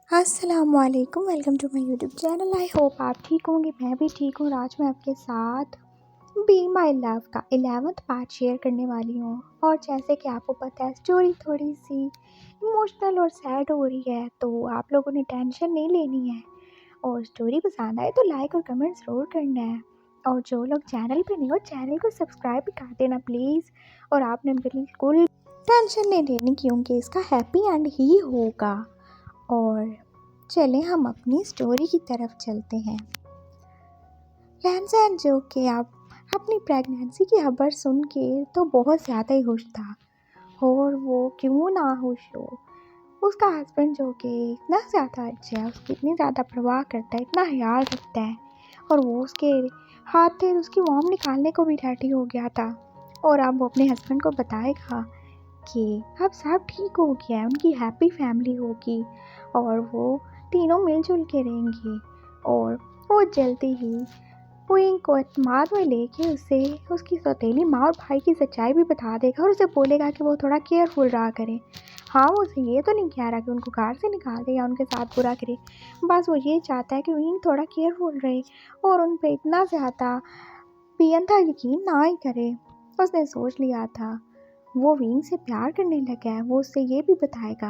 अस्सलामुअलैकुम, welcome to my YouTube channel. I hope आप ठीक होंगे। मैं भी ठीक हूँ। आज मैं आपके साथ बी माई लव का 11th पार्ट शेयर करने वाली हूँ। और जैसे कि आपको पता है, स्टोरी थोड़ी सी इमोशनल और सैड हो रही है, तो आप लोगों ने टेंशन नहीं लेनी है। और स्टोरी पसंद आए तो लाइक और कमेंट ज़रूर करना है। और जो लोग चैनल पे नहीं हो, चैनल को सब्सक्राइब भी कर देना प्लीज़। और आपने बिल्कुल टेंशन नहीं लेनी, क्योंकि इसका हैप्पी एंड ही होगा। और चलें हम अपनी स्टोरी की तरफ चलते हैं। लैंसन, जो कि आप अपनी प्रेगनेंसी की खबर सुन के तो बहुत ज़्यादा ही खुश था। और वो क्यों ना खुश हो, उसका हस्बैंड जो कि इतना ज़्यादा अच्छा है, उसकी इतनी ज़्यादा परवाह करता है, इतना ख्याल रखता है। और वो उसके हाथ थे उसकी वॉर्म निकालने को भी रेडी हो गया था। और अब वो अपने हस्बैंड को बताएगा कि अब सब ठीक हो गया है, उनकी हैप्पी फैमिली होगी और वो तीनों मिलजुल के रहेंगे। और वो जल्दी ही क्वीन को एतमाद में लेके उसे उसकी सौतेली माँ और भाई की सच्चाई भी बता देगा और उसे बोलेगा कि वो थोड़ा केयरफुल रहा करे। हाँ, वो उसे ये तो नहीं कह रहा कि उनको कार से निकाल दे या उनके साथ बुरा करे, बस वो ये चाहता है कि क्वीन थोड़ा केयरफुल रहे और उन पर इतना ज़्यादा बेअंधा यकीन ना ही करे। उसने सोच लिया था वो विंग से प्यार करने लगा है, वो उससे ये भी बताएगा।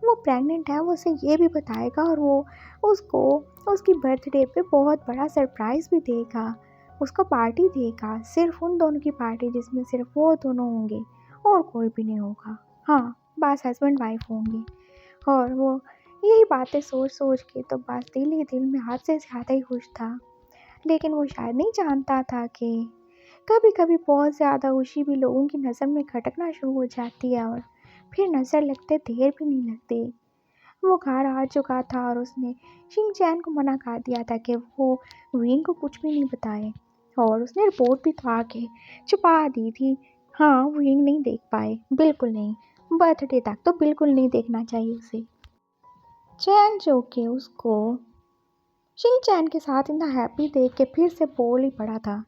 वो प्रेग्नेंट है, वो उसे ये भी बताएगा। और वो उसको उसकी बर्थडे पे बहुत बड़ा सरप्राइज़ भी देगा, उसको पार्टी देगा, सिर्फ उन दोनों की पार्टी जिसमें सिर्फ वो दोनों होंगे और कोई भी नहीं होगा। हाँ, बस हस्बैंड वाइफ होंगे। और वो यही बातें सोच सोच के तो बस दिल ही दिल में हद से ज़्यादा ही खुश था। लेकिन वो शायद नहीं जानता था कि कभी कभी बहुत ज़्यादा खुशी भी लोगों की नज़र में खटकना शुरू हो जाती है और फिर नज़र लगते देर भी नहीं लगती। वो घर आ चुका था और उसने शिंग चैन को मना कर दिया था कि वो विंग को कुछ भी नहीं बताए। और उसने रिपोर्ट भी तो आके छुपा दी थी। हाँ, विंग नहीं देख पाए, बिल्कुल नहीं। बर्थडे तक तो बिल्कुल नहीं देखना चाहिए उसे। चैन जो कि उसको शिंग चैन के साथ इतना हैप्पी देख के फिर से बोल ही पड़ा था,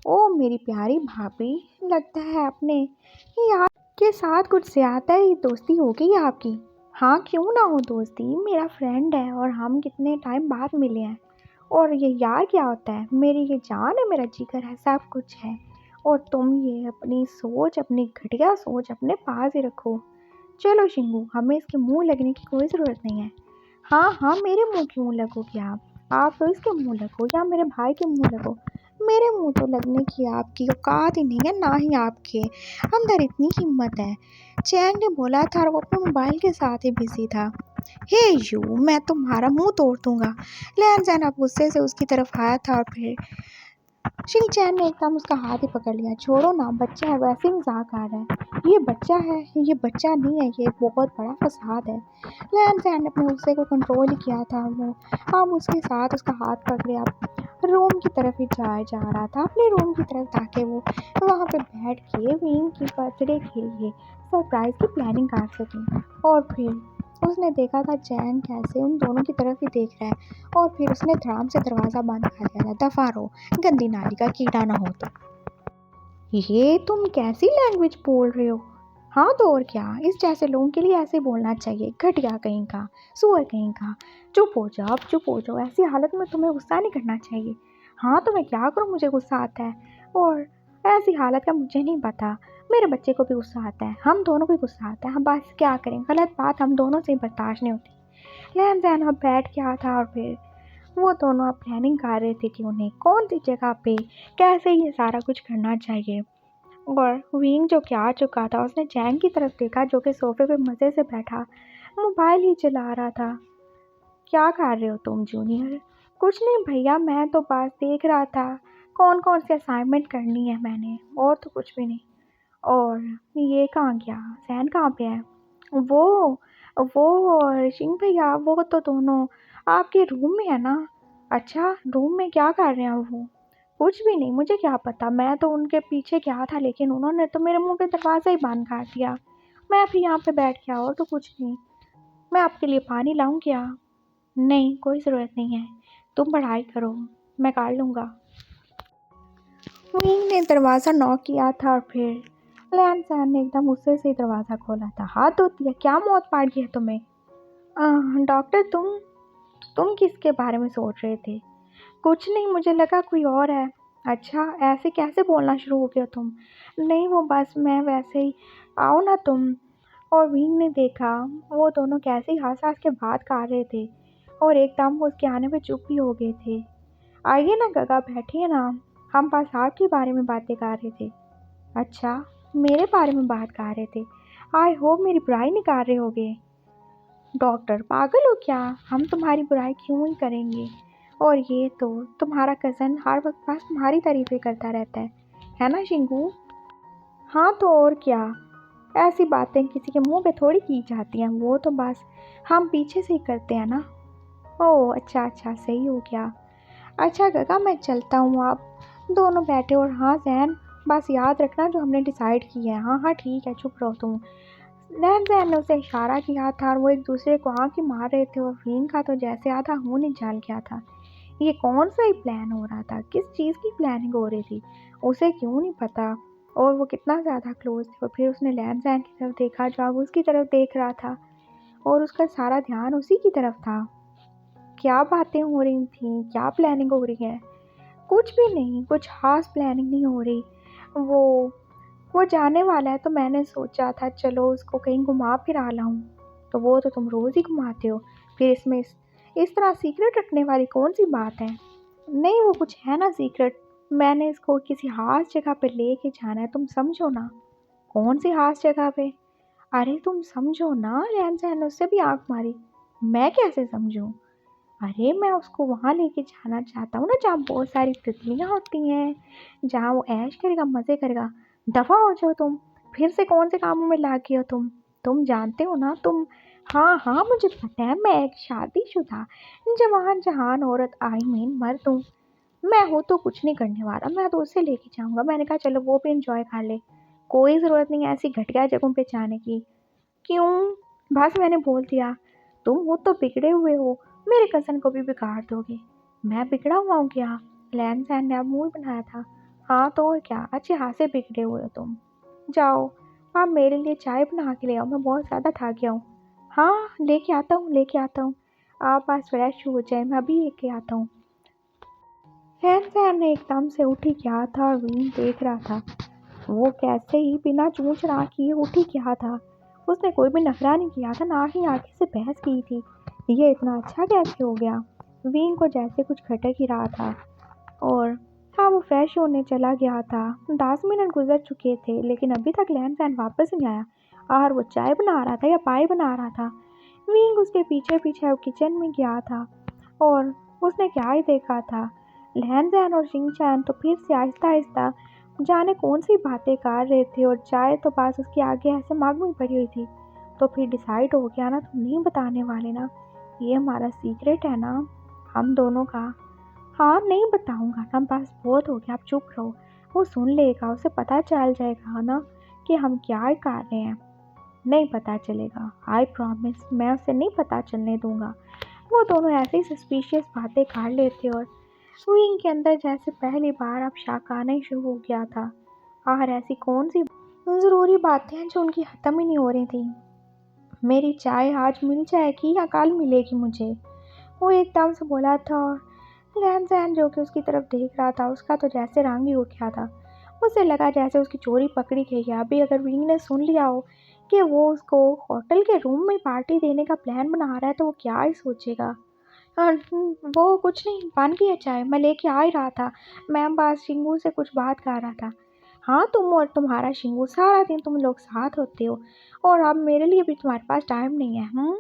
ओ मेरी प्यारी भाभी, लगता है आपने यार के साथ कुछ ज़्यादा ही दोस्ती हो गई आपकी। हाँ, क्यों ना हो दोस्ती, मेरा फ्रेंड है और हम कितने टाइम बाद मिले हैं। और ये यार क्या होता है, मेरी ये जान है, मेरा जिगर है, सब कुछ है। और तुम ये अपनी सोच, अपनी घटिया सोच अपने पास ही रखो। चलो शिंगू, हमें इसके मुंह लगने की कोई ज़रूरत नहीं है। हाँ हाँ, मेरे मुंह क्यों लगोगे आप तो इसके मुंह लगो या मेरे भाई के मुंह लगो। मेरे मुंह तो लगने की आपकी औकात ही नहीं है, ना ही आपके अंदर इतनी हिम्मत है। चैंग ने बोला था और वो अपने मोबाइल के साथ ही बिजी था। हे यू, मैं तुम्हारा मुंह तोड़ दूंगा। लैन जैन अब गुस्से से उसकी तरफ आया था और फिर शिंग चैन ने एकदम उसका हाथ ही पकड़ लिया। छोड़ो ना, बच्चा है, वैसे ही मजाक आ रहा है। ये बच्चा है, ये बच्चा नहीं है, ये बहुत बड़ा फसाद है। लैन जैन ने अपने गुस्से को कंट्रोल ही किया था। वो अब उसके साथ उसका हाथ पकड़े अब रूम की तरफ ही जाया जा रहा था, अपने रूम की तरफ, ताकि वो वहाँ पे बैठ के विंग की बर्थडे के लिए सरप्राइज़ की प्लानिंग कर सकें। और फिर उसने देखा था चैन कैसे उन दोनों की तरफ ही देख रहा है। और फिर उसने धड़ाम से दरवाज़ा बंद कर दिया था। दफा रहो, गंदी नाली का कीड़ा ना हो तो। ये तुम कैसी लैंग्वेज बोल रहे हो? हाँ तो और क्या, इस जैसे लोगों के लिए ऐसे बोलना चाहिए। घटिया कहीं का, सुअर कहीं का। चुप हो जाओ, चुप हो जाओ। ऐसी हालत में तुम्हें गुस्सा नहीं करना चाहिए। हाँ तो मैं क्या करूँ, मुझे गुस्सा आता है। और ऐसी हालत का मुझे नहीं पता, मेरे बच्चे को भी गुस्सा आता है, हम दोनों को गुस्सा आता है। हम बस क्या करें, गलत बात हम दोनों से बर्दाश्त नहीं होती। लहन जहन अब बैठ गया था और फिर वो दोनों अब प्लानिंग कर रहे थे कि उन्हें कौन सी जगह पे कैसे ये सारा कुछ करना चाहिए। और विंग जो कि आ चुका था, उसने चैन की तरफ देखा जो कि सोफे पे मज़े से बैठा मोबाइल ही चला रहा था। क्या कर रहे हो तुम जूनियर? कुछ नहीं भैया, मैं तो बस देख रहा था कौन कौन सी असाइनमेंट करनी है मैंने, और तो कुछ भी नहीं। और ये कहाँ गया, जैन कहाँ पे है? वो वो और सिंह भैया, वो तो दोनों आपके रूम में है ना? अच्छा, रूम में क्या कर रहे हैं वो? कुछ भी नहीं, मुझे क्या पता, मैं तो उनके पीछे गया था लेकिन उन्होंने तो मेरे मुंह पे दरवाज़ा ही बंद कर दिया। मैं भी यहाँ पे बैठ गया, और तो कुछ नहीं। मैं आपके लिए पानी लाऊं क्या? नहीं, कोई ज़रूरत नहीं है, तुम पढ़ाई करो, मैं कर लूँगा। विंग ने दरवाज़ा नॉक किया था और फिर लैन सैन ने एकदम गुस्से से दरवाज़ा खोला था। हाथ धोती है क्या, मौत पाड़ गई है तुम्हें? डॉक्टर तुम किसके बारे में सोच रहे थे? कुछ नहीं, मुझे लगा कोई और है। अच्छा, ऐसे कैसे बोलना शुरू हो गया तुम? नहीं, वो बस मैं वैसे ही। आओ ना तुम। और विंग ने देखा वो दोनों कैसे हंस-हंस के बात कर रहे थे और एकदम वो उसके आने पे चुप भी हो गए थे। आइए ना गगा, बैठिए ना। हम बस आपके बारे में बातें कर रहे थे। अच्छा, मेरे बारे में बात कर रहे थे। आई होप मेरी बुराई नहीं कर रहे होगे। डॉक्टर पागल हो क्या? हम तुम्हारी बुराई क्यों ही करेंगे? और ये तो तुम्हारा कज़न हर वक्त बस तुम्हारी तारीफें करता रहता है ना शिंगू? हाँ तो और क्या? ऐसी बातें किसी के मुंह पे थोड़ी की जाती हैं, वो तो बस हम पीछे से ही करते हैं ना। ओह अच्छा अच्छा, सही हो गया। अच्छा गगा, मैं चलता हूँ। आप दोनों बैठे और हाँ जैन, बस याद रखना जो हमने डिसाइड किया है। हाँ हाँ ठीक है, चुप रहो तुम। जैन ने उसे इशारा किया था और वो एक दूसरे को आंखें मार रहे थे और वीन का तो जैसे आधा मुंह निकाल गया था। ये कौन सा ही प्लान हो रहा था? किस चीज़ की प्लानिंग हो रही थी? उसे क्यों नहीं पता? और वो कितना ज़्यादा क्लोज थे। और फिर उसने लैन की तरफ देखा जो अब उसकी तरफ देख रहा था और उसका सारा ध्यान उसी की तरफ था। क्या बातें हो रही थी? क्या प्लानिंग हो रही है? कुछ भी नहीं, कुछ खास प्लानिंग नहीं हो रही। वो वो जाने वाला है तो मैंने सोचा था चलो उसको कहीं घुमा फिरा लाऊं। तो वो तो तुम रोज़ ही घुमाते हो। फिर इसमें इस तरह सीक्रेट रखने वाली कौन सी बात है? नहीं, वो कुछ है ना सीक्रेट। मैंने इसको किसी खास जगह पे लेके जाना है, तुम समझो ना। कौन सी खास जगह पे? अरे तुम समझो ना, रैनसैन ने उससे भी आंख मारी। मैं कैसे समझूं? अरे मैं उसको वहाँ लेके जाना चाहता हूँ ना जहाँ बहुत सारी तितलियाँ होती हैं, जहाँ वो ऐश करेगा, मज़े करेगा। दफ़ा हो जाओ तुम। फिर से कौन से कामों में लग गए हो तुम जानते हो ना तुम। हाँ हाँ मुझे पता है, मैं एक शादीशुदा जवान जहान औरत, आई मीन मर्द हूँ। मैं हूँ तो कुछ नहीं करने वाला, मैं तो उसे लेके जाऊँगा। मैंने कहा चलो वो भी इंजॉय कर ले। कोई ज़रूरत नहीं है ऐसी घटिया जगहों पे जाने की। क्यों? बस मैंने बोल दिया। तुम हो तो बिगड़े हुए हो, मेरे कज़न को भी बिगाड़ दोगे। मैं बिगड़ा हुआ हूँ क्या? लैन ने अब मुंह बनाया था। हाँ तो और क्या, अच्छे हाथ से बिगड़े हुए हो तुम। जाओ, आप मेरे लिए चाय बना के ले आओ, मैं बहुत ज़्यादा थक गया हूँ। हाँ लेके आता हूँ, लेके आता हूँ। आप बस फ्रेश हो जाए, मैं अभी लेके आता हूँ। लैन ने एकदम से उठी क्या था और विन देख रहा था। वो कैसे ही बिना चूं चढ़ा किए उठ ही गया था। उसने कोई भी नखरा नहीं किया था, ना ही आगे से बहस की थी। ये इतना अच्छा कैसे हो गया? वीन को जैसे कुछ खटक ही रहा था। और हाँ, वो फ्रेश होने चला गया था। 10 मिनट गुजर चुके थे लेकिन अभी तक लैन सैन वापस नहीं आया। और वो चाय बना रहा था या पाई बना रहा था। वीन उसके पीछे पीछे वो किचन में गया था और उसने क्या ही देखा था। लैन सैन और शिंगचैन तो फिर से आहिस्ता आहिस्ता जाने कौन सी बातें कर रहे थे और चाय तो पास उसके आगे ऐसे मग में पड़ी हुई थी। तो फिर डिसाइड हो गया ना, तुम नहीं बताने वाले ना? ये हमारा सीक्रेट है ना, हम दोनों का। हाँ नहीं बताऊंगा ना, बस बहुत हो गया, आप चुप रहो। वो सुन लेगा, उसे पता चल जाएगा ना कि हम क्या कर रहे हैं। नहीं पता चलेगा, आई प्रॉमिस, मैं उसे नहीं पता चलने दूंगा। वो दोनों ऐसे ही सस्पिशियस बातें कर लेते और विंग के अंदर जैसे पहली बार अब शक आना ही शुरू हो गया था। और ऐसी कौन सी ज़रूरी बातें हैं जो उनकी ख़त्म ही नहीं हो रही थी। मेरी चाय आज मिल जाएगी या कल मिलेगी मुझे? वो एकदम से बोला था और लैन जो कि उसकी तरफ देख रहा था उसका तो जैसे रंग ही उठ गया था। उसे लगा जैसे उसकी चोरी पकड़ी गई है। अभी अगर विंग ने सुन लिया हो कि वो उसको होटल के रूम में पार्टी देने का प्लान बना रहा है तो वो क्या ही सोचेगा। वो कुछ नहीं, बन गई है चाय, मैं लेके आ ही रहा था। मैं बस शिंगू से कुछ बात कर रहा था। हाँ तुम और तुम्हारा शिंगू, सारा दिन तुम लोग साथ होते हो और अब मेरे लिए भी तुम्हारे पास टाइम नहीं है।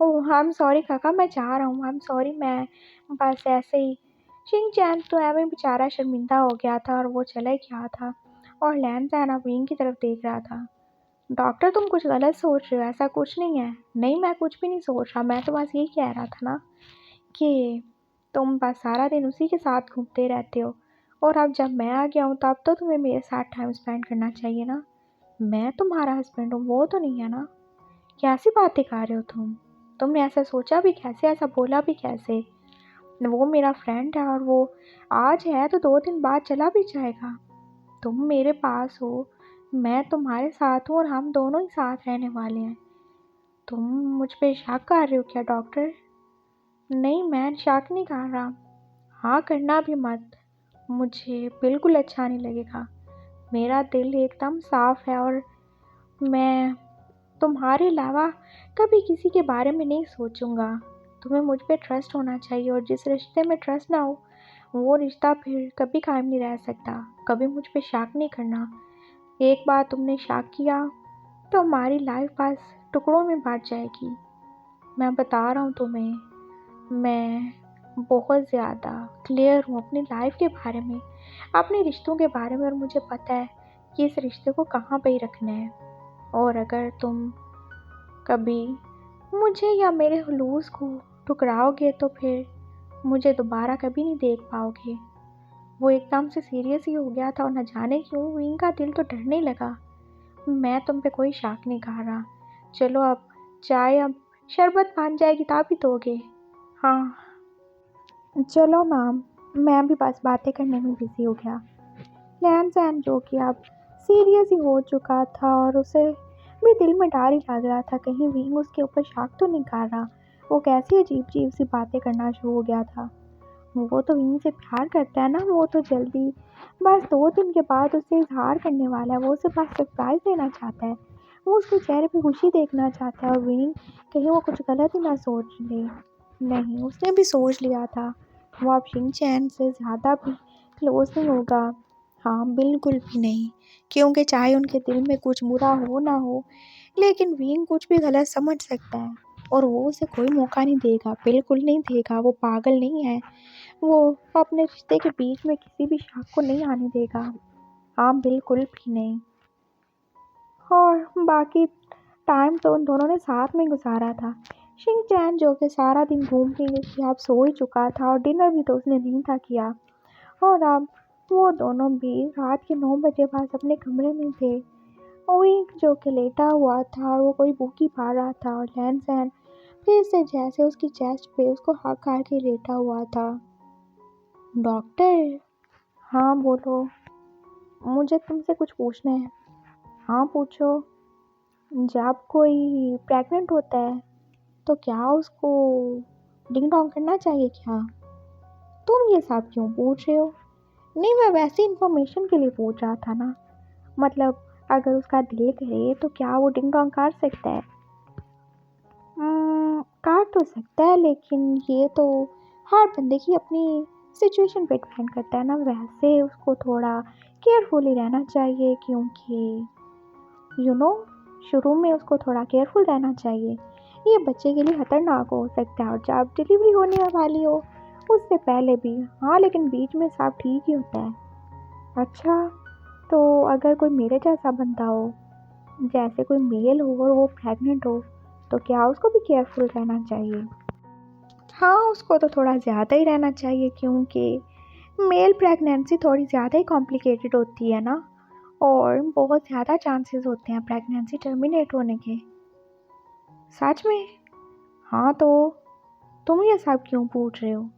ओह आई एम सॉरी काका, मैं जा रहा हूँ, आई एम सॉरी, मैं बस ऐसे ही। शिनचैन तो एवं बेचारा शर्मिंदा हो गया था और वो चला ही गया था। और लैन जैन अब विंग की तरफ देख रहा था। डॉक्टर तुम कुछ गलत सोच रहे हो, ऐसा कुछ नहीं है। नहीं मैं कुछ भी नहीं सोच रहा, मैं तो बस यही कह रहा था ना कि तुम बस सारा दिन उसी के साथ घूमते रहते हो और अब जब मैं आ गया हूँ तब तो तुम्हें मेरे साथ टाइम स्पेंड करना चाहिए ना। मैं तुम्हारा हस्बैंड हूँ, वो तो नहीं है ना। कैसी बातें कर रहे हो तुमने ऐसा सोचा भी कैसे, ऐसा बोला भी कैसे? वो मेरा फ्रेंड है और वो आज है तो 2 दिन बाद चला भी जाएगा। तुम मेरे पास हो, मैं तुम्हारे साथ हूँ और हम दोनों ही साथ रहने वाले हैं। तुम मुझ पे शक कर रहे हो क्या डॉक्टर? नहीं, मैं शक नहीं कर रहा। हाँ, करना भी मत। मुझे बिल्कुल अच्छा नहीं लगेगा। मेरा दिल एकदम साफ है और मैं तुम्हारे अलावा कभी किसी के बारे में नहीं सोचूंगा। तुम्हें मुझ पे ट्रस्ट होना चाहिए और जिस रिश्ते में ट्रस्ट ना हो वो रिश्ता फिर कभी कायम नहीं रह सकता। कभी मुझ पे शक नहीं करना। एक बार तुमने शक किया तो हमारी लाइफ बस टुकड़ों में बट जाएगी। मैं बता रहा हूँ तुम्हें, मैं बहुत ज़्यादा क्लियर हूँ अपनी लाइफ के बारे में, अपने रिश्तों के बारे में, और मुझे पता है कि इस रिश्ते को कहाँ पे ही रखना है। और अगर तुम कभी मुझे या मेरे हुलूस को ठुकराओगे तो फिर मुझे दोबारा कभी नहीं देख पाओगे। वो एकदम से सीरियस ही हो गया था और न जाने क्यों विंग का दिल तो डरने लगा। मैं तुम पे कोई शक नहीं कर रहा। चलो अब चाय, अब शरबत बन जाएगी तभी दोगे। हाँ चलो ना। मैं भी बस बातें करने में बिजी हो गया। नैन सैन जो कि अब सीरियस ही हो चुका था और उसे भी दिल में डर ही लग रहा था कहीं विंग उसके ऊपर शक तो नहीं कर रहा। वो कैसी अजीब अजीब सी बातें करना शुरू हो गया था। वो तो विंग से प्यार करता है ना, वो तो जल्दी बस 2 दिन के बाद उससे इजहार करने वाला है। वो उसे बस सरप्राइज देना चाहता है। वो उसके चेहरे पे खुशी देखना चाहता है और विंग कहीं वो कुछ गलत ही ना सोच ले। नहीं, उसने भी सोच लिया था वो अब शिनचैन से ज़्यादा भी क्लोज नहीं होगा। हाँ, बिल्कुल भी नहीं। क्योंकि चाहे उनके दिल में कुछ बुरा हो ना हो, लेकिन विंग कुछ भी गलत समझ सकता है और वो उसे कोई मौका नहीं देगा, बिल्कुल नहीं देगा। वो पागल नहीं है। वो अपने रिश्ते के बीच में किसी भी शक को नहीं आने देगा। हाँ, बिल्कुल भी नहीं। और बाकी टाइम तो उन दोनों ने साथ में गुजारा था। शिनचैन जो कि सारा दिन घूम फिर के अब सो ही चुका था और डिनर भी तो उसने नहीं था किया। और अब वो दोनों भी रात के 9 बजे बाद अपने कमरे में थे। विंग जो कि लेटा हुआ था और वो कोई बुक ही पढ़ रहा था और लैन फिर से जैसे उसकी चेस्ट पे उसको हक करके लेटा हुआ था। डॉक्टर? हाँ बोलो, मुझे तुमसे कुछ पूछना है। हाँ पूछो। जब कोई प्रेग्नेंट होता है तो क्या उसको डिंग डोंग करना चाहिए क्या? तुम ये सब क्यों पूछ रहे हो? नहीं, मैं वैसी इन्फॉर्मेशन के लिए पूछ रहा था ना। मतलब अगर उसका दिल करे तो क्या वो डिंग डोंग कर सकता है? कर तो सकता है, लेकिन ये तो हर बंदे की अपनी सिचुएशन पे डिपेंड करता है ना। वैसे उसको थोड़ा केयरफुली रहना चाहिए क्योंकि शुरू में उसको थोड़ा केयरफुल रहना चाहिए। ये बच्चे के लिए खतरनाक हो सकता है और जब डिलीवरी होने वाली हो उससे पहले भी। हाँ, लेकिन बीच में सब ठीक ही होता है। अच्छा, तो अगर कोई मेरे जैसा बंदा हो, जैसे कोई मेल हो और वो प्रेग्नेंट हो, तो क्या उसको भी केयरफुल रहना चाहिए? हाँ, उसको तो थोड़ा ज़्यादा ही रहना चाहिए क्योंकि मेल प्रेगनेंसी थोड़ी ज़्यादा ही कॉम्प्लिकेटेड होती है ना, और बहुत ज़्यादा चांसेस होते हैं प्रेगनेंसी टर्मिनेट होने के। सच में? हाँ, तो तुम ये सब क्यों पूछ रहे हो?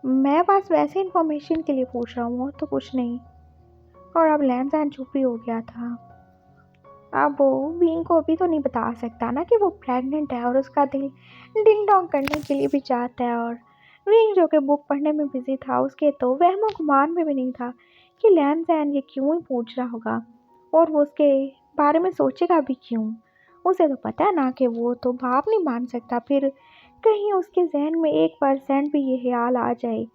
मैं बस वैसे इन्फॉर्मेशन के लिए पूछ रहा हूँ, और तो कुछ नहीं। और अब लैन चुप ही हो गया था। अब वो विंग को भी तो नहीं बता सकता ना कि वो प्रेग्नेंट है और उसका दिल डिंग डोंग करने के लिए भी चाहता है। और विंग जो कि बुक पढ़ने में बिजी था, उसके तो वहमो गुमान में भी नहीं था कि लैन जैन ये क्यों ही पूछ रहा होगा और वो उसके बारे में सोचेगा भी क्यों। उसे तो पता है ना कि वो तो बाप नहीं मान सकता, फिर कहीं उसके जहन में 1% भी ये ख्याल आ जाए,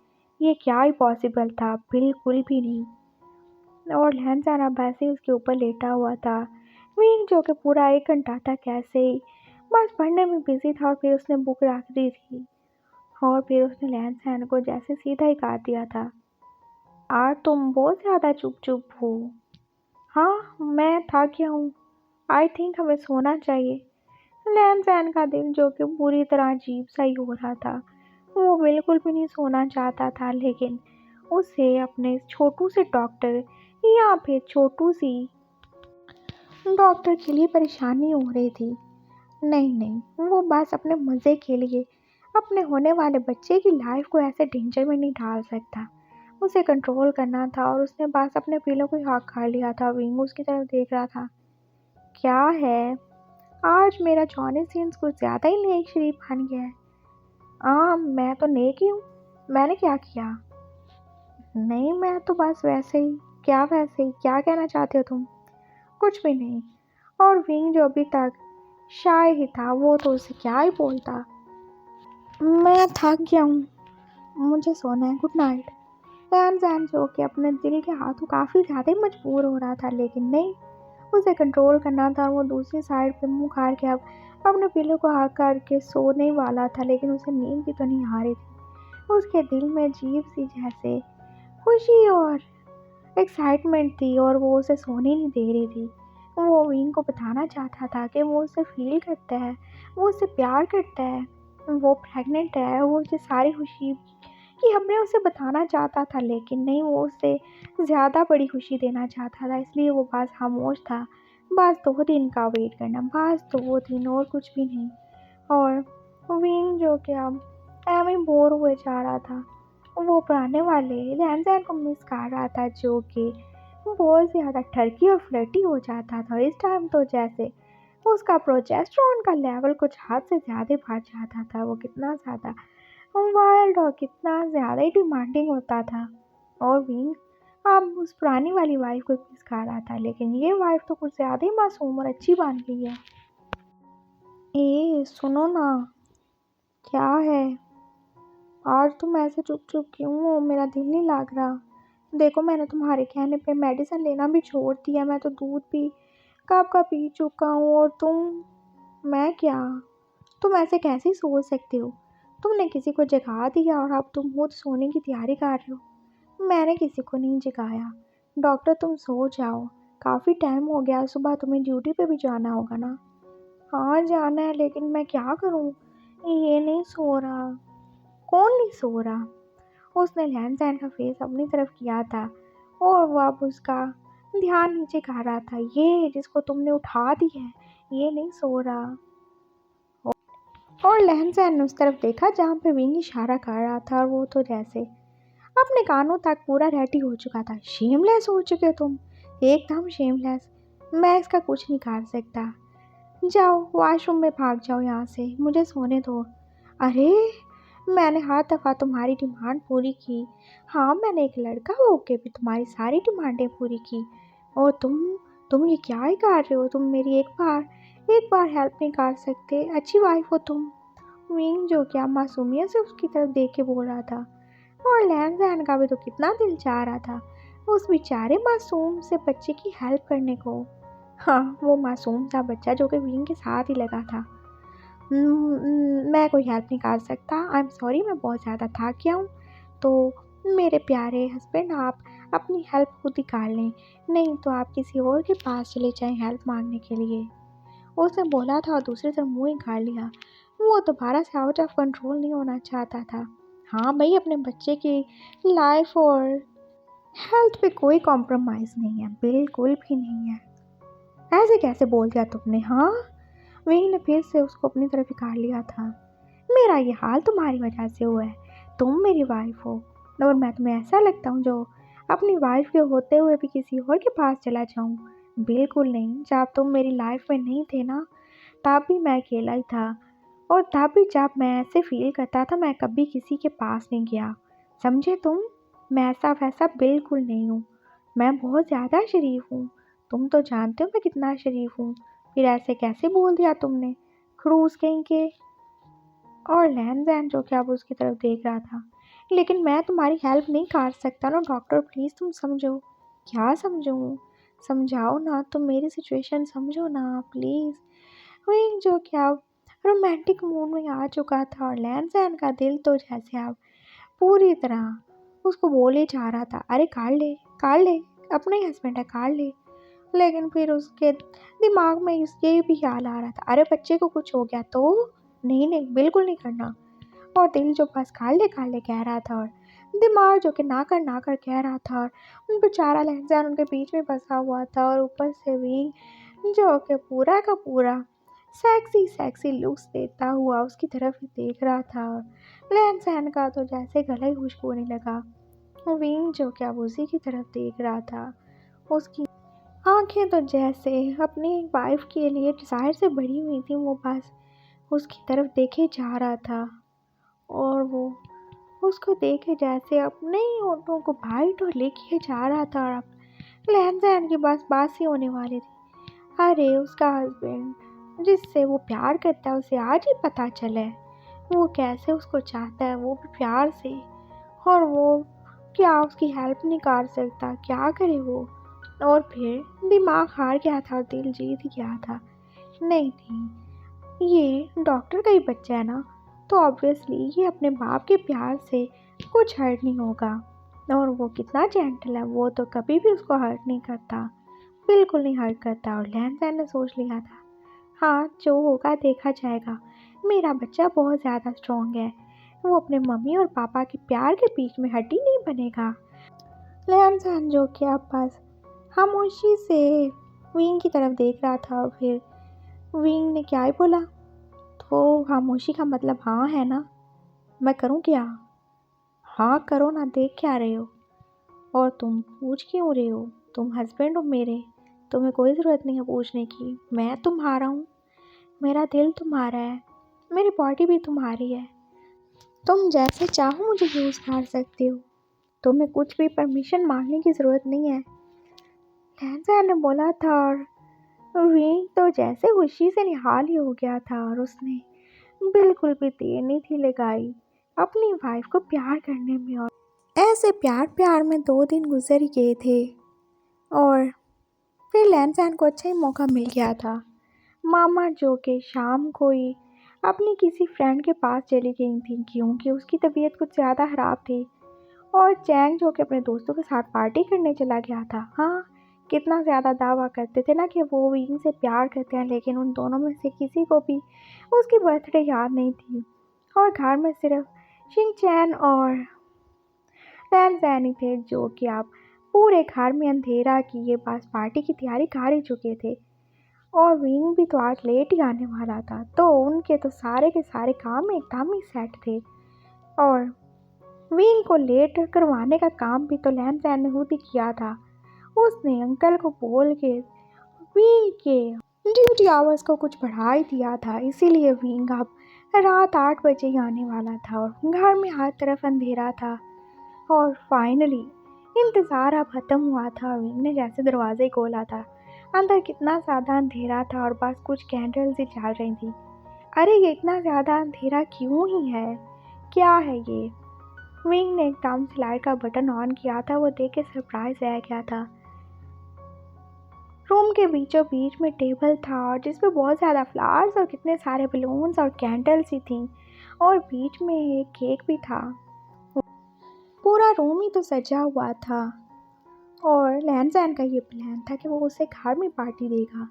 ये क्या ही पॉसिबल था? बिल्कुल भी नहीं। और लहन जैन अब ऐसे ही उसके ऊपर लेटा हुआ था। विंग जो कि पूरा 1 घंटा तक ऐसे ही बस पढ़ने में बिजी था और फिर उसने बुक रख दी थी और फिर उसने लहन सैन को जैसे सीधा ही काट दिया था। आज तुम बहुत ज़्यादा चुप चुप हो। हाँ, मैं थक गया हूँ। आई थिंक हमें सोना चाहिए। लहन सैन का दिल जो कि पूरी तरह अजीब सा ही हो रहा था। वो बिल्कुल भी नहीं सोना चाहता था, लेकिन उसे अपने छोटू से डॉक्टर या फिर छोटू सी डॉक्टर के लिए परेशानी हो रही थी। नहीं नहीं, वो बस अपने मज़े के लिए अपने होने वाले बच्चे की लाइफ को ऐसे डेंजर में नहीं डाल सकता। उसे कंट्रोल करना था और उसने बस अपने पीलों को ही हाथ खा लिया था। विंग उसकी तरफ देख रहा था। क्या है? आज मेरा जॉनी सीन्स कुछ ज़्यादा ही नेक शरीफ बन गया है। हाँ, मैं तो नेक ही हूँ। मैंने क्या किया? नहीं, मैं तो बस वैसे ही। क्या वैसे ही? क्या कहना चाहते हो तुम? कुछ भी नहीं। और विंग जो अभी तक शाय ही था, वो तो उसे क्या ही बोलता। मैं थक गया हूँ, मुझे सोना है, गुड नाइट। लैन जैन जो कि अपने दिल के हाथों काफ़ी ज़्यादा ही मजबूर हो रहा था, लेकिन नहीं, उसे कंट्रोल करना था। वो दूसरी साइड पे मुंह खार के अब अपने पिल्लों को हाथ करके सोने वाला था, लेकिन उसे नींद भी तो नहीं आ रही थी। उसके दिल में अजीब सी जैसे खुशी और एक्साइटमेंट थी, और वो उसे सोने नहीं दे रही थी। वो विंग को बताना चाहता था कि वो उसे फील करता है, वो उसे प्यार करता है, वो प्रेग्नेंट है। वो उसे सारी खुशी कि हमने उसे बताना चाहता था, लेकिन नहीं, वो उसे ज़्यादा बड़ी खुशी देना चाहता था, इसलिए वो बस खामोश था। बस 2 दिन का वेट करना, बस 2 दिन, और कुछ भी नहीं। और विंग जो कि अब एवं बोर हुए जा रहा था, वो पुराने वाले लैंडलाइन को मिस कर रहा था, जो कि बहुत ज़्यादा ठरकी और फ्लर्टी हो जाता था। इस टाइम तो जैसे उसका प्रोजेस्टेरोन का लेवल कुछ हद से ज़्यादा बढ़ जाता था। वो कितना ज़्यादा वाइल्ड और कितना ज़्यादा ही डिमांडिंग होता था। और विंग अब उस पुरानी वाली वाइफ को मिस कर रहा था, लेकिन ये वाइफ तो कुछ ज़्यादा ही मासूम और अच्छी बन गई है। ए सुनो ना, क्या है? आज तुम ऐसे चुप चुप क्यों हो? मेरा दिल नहीं लग रहा। देखो, मैंने तुम्हारे कहने पे मेडिसिन लेना भी छोड़ दिया। मैं तो दूध भी कब का पी चुका हूँ, और मैं क्या? तुम ऐसे कैसे सोच सकते हो? तुमने किसी को जगा दिया और अब तुम खुद सोने की तैयारी कर रहे हो। मैंने किसी को नहीं जगाया। डॉक्टर, तुम सो जाओ, काफ़ी टाइम हो गया। सुबह तुम्हें ड्यूटी पे भी जाना होगा ना? हाँ, जाना है, लेकिन मैं क्या करूँ? ये नहीं सो रहा। कौन नहीं सो रहा? उसने लैंडलाइन का फेस अपनी तरफ किया था, और वो अब उसका ध्यान नीचे कर रहा था। ये जिसको तुमने उठा दी है, ये नहीं सो रहा। और लैंडलाइन ने उस तरफ देखा जहाँ पे विंग इशारा कर रहा था, और वो तो जैसे अपने कानों तक पूरा रेडी हो चुका था। शेमलेस हो चुके तुम, एकदम शेमलेस। मैं इसका कुछ नहीं कर सकता। जाओ वॉशरूम में भाग जाओ यहाँ से, मुझे सोने दो। अरे, मैंने हर दफ़ा तुम्हारी डिमांड पूरी की। हाँ, मैंने एक लड़का होके भी तुम्हारी सारी डिमांडें पूरी की, और तुम ये क्या ही कर रहे हो? तुम मेरी एक बार हेल्प नहीं कर सकते? अच्छी वाइफ हो तुम। विंग जो क्या मासूमियत से उसकी तरफ देख के बोल रहा था, और लैंडलाइन का भी तो कितना दिल चाह रहा था उस बेचारे मासूम से बच्चे की हेल्प करने को। हाँ, वो मासूम सा बच्चा जो कि विंग के साथ ही लगा था। मैं कोई हेल्प नहीं कर सकता। आई एम सॉरी, मैं बहुत ज़्यादा थक गया हूँ। तो मेरे प्यारे हस्बैंड, आप अपनी हेल्प खुद ही कर लें, नहीं तो आप किसी और के पास चले जाएं हेल्प मांगने के लिए। उसने बोला था और दूसरी तरफ मुँह ही गाड़ लिया। वो दोबारा से आउट ऑफ कंट्रोल नहीं होना चाहता था। हाँ भाई, अपने बच्चे की लाइफ और हेल्थ पे कोई कॉम्प्रोमाइज़ नहीं है, बिल्कुल भी नहीं है। ऐसे कैसे बोल दिया तुमने? हाँ, विंग ने फिर से उसको अपनी तरफ इकाड़ लिया था। मेरा ये हाल तुम्हारी वजह से हुआ है। तुम मेरी वाइफ हो, और मैं तुम्हें ऐसा लगता हूँ जो अपनी वाइफ के होते हुए भी किसी और के पास चला जाऊँ? बिल्कुल नहीं। जब तुम मेरी लाइफ में नहीं थे ना, तब भी मैं अकेला ही था, और तब भी जब मैं ऐसे फील करता था, मैं कभी किसी के पास नहीं गया। समझे तुम? मैं ऐसा वैसा बिल्कुल नहीं हूँ। मैं बहुत ज़्यादा शरीफ हूँ। तुम तो जानते हो मैं कितना शरीफ हूँ। फिर ऐसे कैसे बोल दिया तुमने? खड़ूस कहीं के। और लैन जो कि अब उसकी तरफ देख रहा था, लेकिन मैं तुम्हारी हेल्प नहीं कर सकता ना डॉक्टर, प्लीज़ तुम समझो। क्या समझूँ? समझाओ ना, तुम मेरी सिचुएशन समझो ना प्लीज़। वही जो कि अब रोमांटिक मूड में आ चुका था, और लैन का दिल तो जैसे अब पूरी तरह उसको बोले जा रहा था, अरे काट ले, अपना ही हस्बैंड है, काट ले। लेकिन फिर उसके दिमाग में ये भी ख्याल आ रहा था, अरे बच्चे को कुछ हो गया तो? नहीं नहीं, बिल्कुल नहीं करना। और दिल जो बस काट ले कह रहा था, और दिमाग जो कि ना कर कह रहा था, और उन बेचारा लहजान उनके बीच में फंसा हुआ था, और ऊपर से विंग जो कि पूरा का पूरा सेक्सी सेक्सी लुक्स देता हुआ उसकी तरफ ही देख रहा था। और लहजान का तो जैसे गला ही खुश्क होने लगा। विंग जो कि अब उसी की तरफ देख रहा था, उसकी आंखें तो जैसे अपनी वाइफ के लिए डिज़ायर से भरी हुई थी, वो बस उसकी तरफ देखे जा रहा था और वो उसको देखे जैसे अपने ही होठों को बाइट और लेके जा रहा था। और अब लहन की बस बात ही होने वाली थी। अरे उसका हस्बैंड जिससे वो प्यार करता है उसे आज ही पता चले वो कैसे उसको चाहता है, वो भी प्यार से। और वो क्या उसकी हेल्प नहीं कर सकता, क्या करे वो। और फिर दिमाग हार गया था और दिल जीत गया था। नहीं नहीं, ये डॉक्टर का ही बच्चा है ना, तो ऑब्वियसली ये अपने बाप के प्यार से कुछ हर्ट नहीं होगा। और वो कितना जेंटल है, वो तो कभी भी उसको हर्ट नहीं करता, बिल्कुल नहीं हर्ट करता। और लैन सैन ने सोच लिया था, हाँ जो होगा देखा जाएगा, मेरा बच्चा बहुत ज़्यादा स्ट्रॉन्ग है, वो अपने मम्मी और पापा के प्यार के बीच में हड्डी नहीं बनेगा। लैन सैन जो कि अब बस खामोशी से विंग की तरफ देख रहा था। और फिर विंग ने क्या ही बोला, तो खामोशी का मतलब हाँ है ना, मैं करूँ क्या? हाँ करो ना, देख क्या रहे हो? और तुम पूछ क्यों रहे हो? तुम हस्बैंड हो मेरे, तुम्हें कोई ज़रूरत नहीं है पूछने की। मैं तुम्हारा हूँ, मेरा दिल तुम्हारा है, मेरी बॉडी भी तुम्हारी है, तुम जैसे चाहो मुझे यूज़ कर सकते हो, तुम्हें कुछ भी परमिशन मांगने की ज़रूरत नहीं है। लहंसा ने बोला था। और विंग तो जैसे खुशी से निहाल ही हो गया था और उसने बिल्कुल भी देर नहीं थी लगाई अपनी वाइफ को प्यार करने में। और ऐसे प्यार प्यार में 2 दिन गुजर ही गए थे और फिर लैनसैन को अच्छा ही मौका मिल गया था। मामा जो कि शाम को ही अपनी किसी फ्रेंड के पास चली गई थी क्योंकि उसकी तबीयत कुछ ज़्यादा ख़राब थी। और चैंग जो कि अपने दोस्तों के साथ पार्टी करने चला गया था। हाँ, कितना ज़्यादा दावा करते थे ना कि वो विंग से प्यार करते हैं, लेकिन उन दोनों में से किसी को भी उसकी बर्थडे याद नहीं थी। और घर में सिर्फ शिंग चैन और लैन जैन ही थे जो कि आप पूरे घर में अंधेरा किए बस पार्टी की तैयारी कर ही चुके थे। और विंग भी तो आज लेट ही आने वाला था, तो उनके तो सारे के सारे काम एकदम ही सेट थे। और विंग को लेट करवाने का काम भी तो लैन जैन ने खुद ही किया था। उसने अंकल को बोल के विंग के ड्यूटी आवर्स को कुछ बढ़ा ही दिया था, इसीलिए विंग अब रात 8 बजे ही आने वाला था और घर में हर तरफ अंधेरा था। और फाइनली इंतज़ार अब ख़त्म हुआ था। विंग ने जैसे दरवाजे खोला था, अंदर कितना ज़्यादा अंधेरा था और बस कुछ कैंडल्स ही जल रही थी। अरे ये इतना ज़्यादा अंधेरा क्यों ही है, क्या है ये? विंग ने एकदम से लाइट का बटन ऑन किया था, वो देख के सरप्राइज रह गया था। रूम के बीचों बीच में टेबल था और जिसपे बहुत ज़्यादा फ्लावर्स और कितने सारे बलून्स और कैंडल्स ही थी और बीच में एक केक भी था। पूरा रूम ही तो सजा हुआ था। और लैनजैन का ये प्लान था कि वो उसे घर में पार्टी देगा।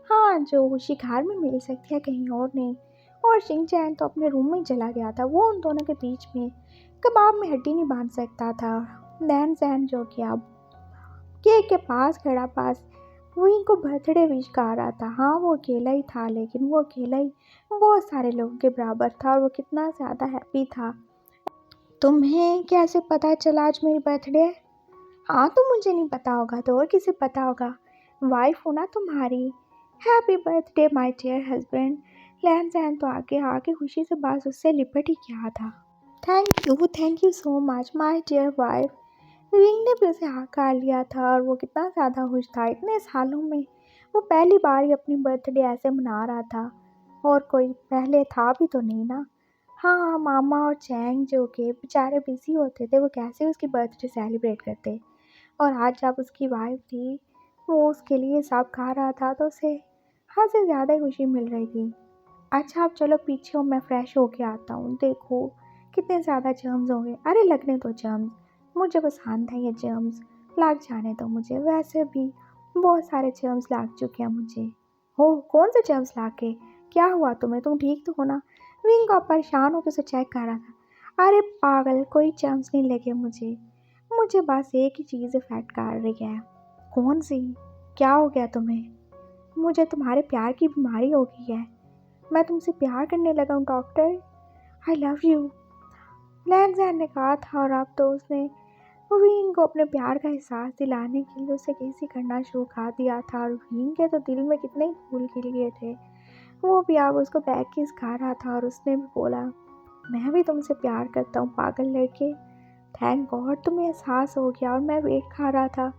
हाँ, जो खुशी घर में मिल सकती है कहीं और नहीं। और शिनचैन तो अपने रूम में चला गया था, वो उन दोनों के बीच में कबाब में हड्डी नहीं बांध सकता था। लैनजैन जो कि अब केक के पास खड़ा पास विंग को बर्थडे विश कर रहा था। हाँ, वो अकेला ही था, लेकिन वो अकेला ही बहुत सारे लोगों के बराबर था और वो कितना ज़्यादा हैप्पी था। तुम्हें कैसे पता चला आज मेरी बर्थडे है? हाँ, तो मुझे नहीं पता होगा तो और किसे पता होगा, वाइफ हो ना तुम्हारी। Happy birthday my dear husband. लैन तो आगे आके खुशी से बस उससे लिपट ही गया था। Thank you so much my dear wife. विंग ने भी उसे हाँ कर लिया था और वो कितना ज़्यादा खुश था। इतने सालों में वो पहली बार ही अपनी बर्थडे ऐसे मना रहा था और कोई पहले था भी तो नहीं ना। हाँ, मामा और चैंग जो कि बेचारे बिजी होते थे, वो कैसे उसकी बर्थडे सेलिब्रेट करते। और आज जब उसकी वाइफ थी, वो उसके लिए सब खा रहा था, तो उसे हद से ज़्यादा ही खुशी मिल रही थी। अच्छा, अब चलो पीछे हो, मैं फ्रेश होके आता हूँ। देखो कितने ज़्यादा जर्म्स हो गए। अरे लगने दो जर्म्स, मुझे पसंद है ये जर्म्स, लग जाने दो मुझे। वैसे भी बहुत सारे जर्म्स लग चुके हैं मुझे। हो, कौन से जर्म्स ला के? क्या हुआ तुम्हें, तुम ठीक तो हो ना? विंग का परेशान होकर उसे चेक कर रहा था। अरे पागल, कोई जर्म्स नहीं लगे मुझे, मुझे बस एक ही चीज़ इफेक्ट कर रही है। कौन सी? क्या हो गया तुम्हें? मुझे तुम्हारे प्यार की बीमारी हो गई है, मैं तुमसे प्यार करने लगा हूँ डॉक्टर, आई लव यू। लैन जैन ने कहा था और अब तो उसने विंग को अपने प्यार का एहसास दिलाने के लिए उसे किसी करना शुरू कर दिया था और विंग के तो दिल में कितने ही फूल खिल गए थे। वो भी अब उसको बैग किस खा रहा था और उसने भी बोला, मैं भी तुमसे प्यार करता हूँ पागल लड़के। थैंक गॉड तुम्हें एहसास हो गया और मैं वेट खा रहा था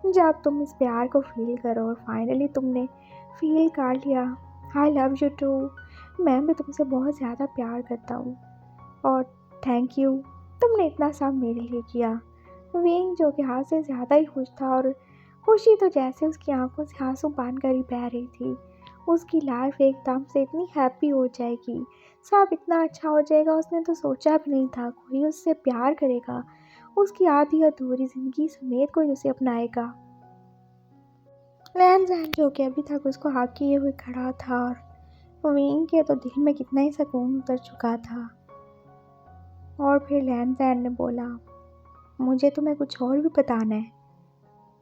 जब तुम इस प्यार को फील करो और फाइनली तुमने फील कर लिया। I love you too. मैं भी तुमसे बहुत ज़्यादा प्यार करता हूँ और थैंक यू तुमने इतना सब मेरे लिए किया। विंग जो कि हाथ से ज़्यादा ही खुश था और खुशी तो जैसे उसकी आंखों से आंसू बांध कर ही बह रही थी। उसकी लाइफ एकदम से इतनी हैप्पी हो जाएगी, सब इतना अच्छा हो जाएगा उसने तो सोचा भी नहीं था। कोई उससे प्यार करेगा, उसकी आधी अधूरी ज़िंदगी समेत कोई उसे अपनाएगा। लैन जैन जो कि अभी तक उसको हाथ किए हुए खड़ा था और विंग के तो दिल में कितना ही सुकून उतर चुका था। और फिर लैन जैन ने बोला, मुझे तुम्हें कुछ और भी बताना है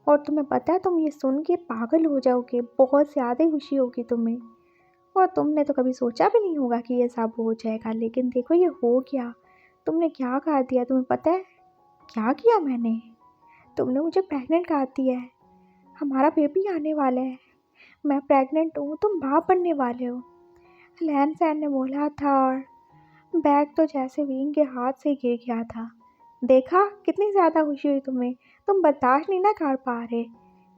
और तुम्हें पता है तुम ये सुन के पागल हो जाओगे, बहुत ज़्यादा ही खुशी होगी तुम्हें। और तुमने तो कभी सोचा भी नहीं होगा कि ये सब हो जाएगा, लेकिन देखो ये हो गया। तुमने क्या कर दिया तुम्हें पता है? क्या किया मैंने? तुमने मुझे प्रेग्नेंट कर दिया है। हमारा बेबी आने वाला है। मैं प्रेग्नेंट हूँ, तुम बाप बनने वाले हो। लैन सैन ने बोला था और बैग तो जैसे विंग के हाथ से गिर गया था। देखा कितनी ज़्यादा खुशी हुई तुम्हें, तुम बर्दाश्त नहीं ना कर पा रहे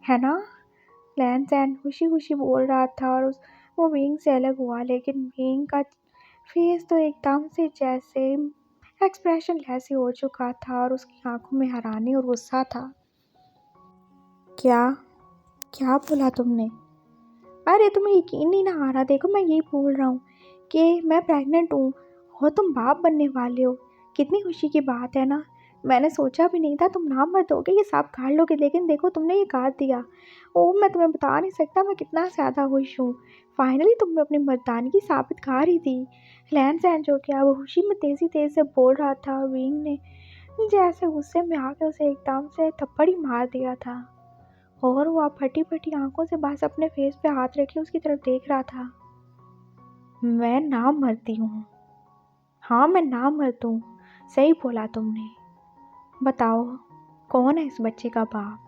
है ना? लैन सैन खुशी खुशी बोल रहा था और वो विंग से अलग हुआ, लेकिन विंग का फेस तो एकदम से जैसे एक्सप्रेशन ऐसे हो चुका था और उसकी आंखों में हैरानी और गुस्सा था। क्या क्या बोला तुमने? अरे तुम्हें यकीन नहीं ना आ रहा? देखो मैं यही बोल रहा हूँ कि मैं प्रेग्नेंट हूँ और तुम बाप बनने वाले हो। कितनी खुशी की बात है ना। मैंने सोचा भी नहीं था तुम ना मत होगे ये सब कर लोगे, लेकिन देखो तुमने ये कर दिया। ओ मैं तुम्हें बता नहीं सकता मैं कितना ज़्यादा खुश हूँ। फाइनली तुमने अपनी मर्दानगी साबित कर ही दी। लैन सैन जो कि अब खुशी में तेज़ी तेज़ी से बोल रहा था, विंग ने जैसे गुस्से में आके उसे एकदम से थप्पड़ ही मार दिया था और वो अब फटी फटी आंखों से बस अपने फेस पे हाथ रखे उसकी तरफ देख रहा था। मैं ना मरती हूँ। हाँ मैं ना मरती हूँ, सही बोला तुमने। बताओ कौन है इस बच्चे का बाप?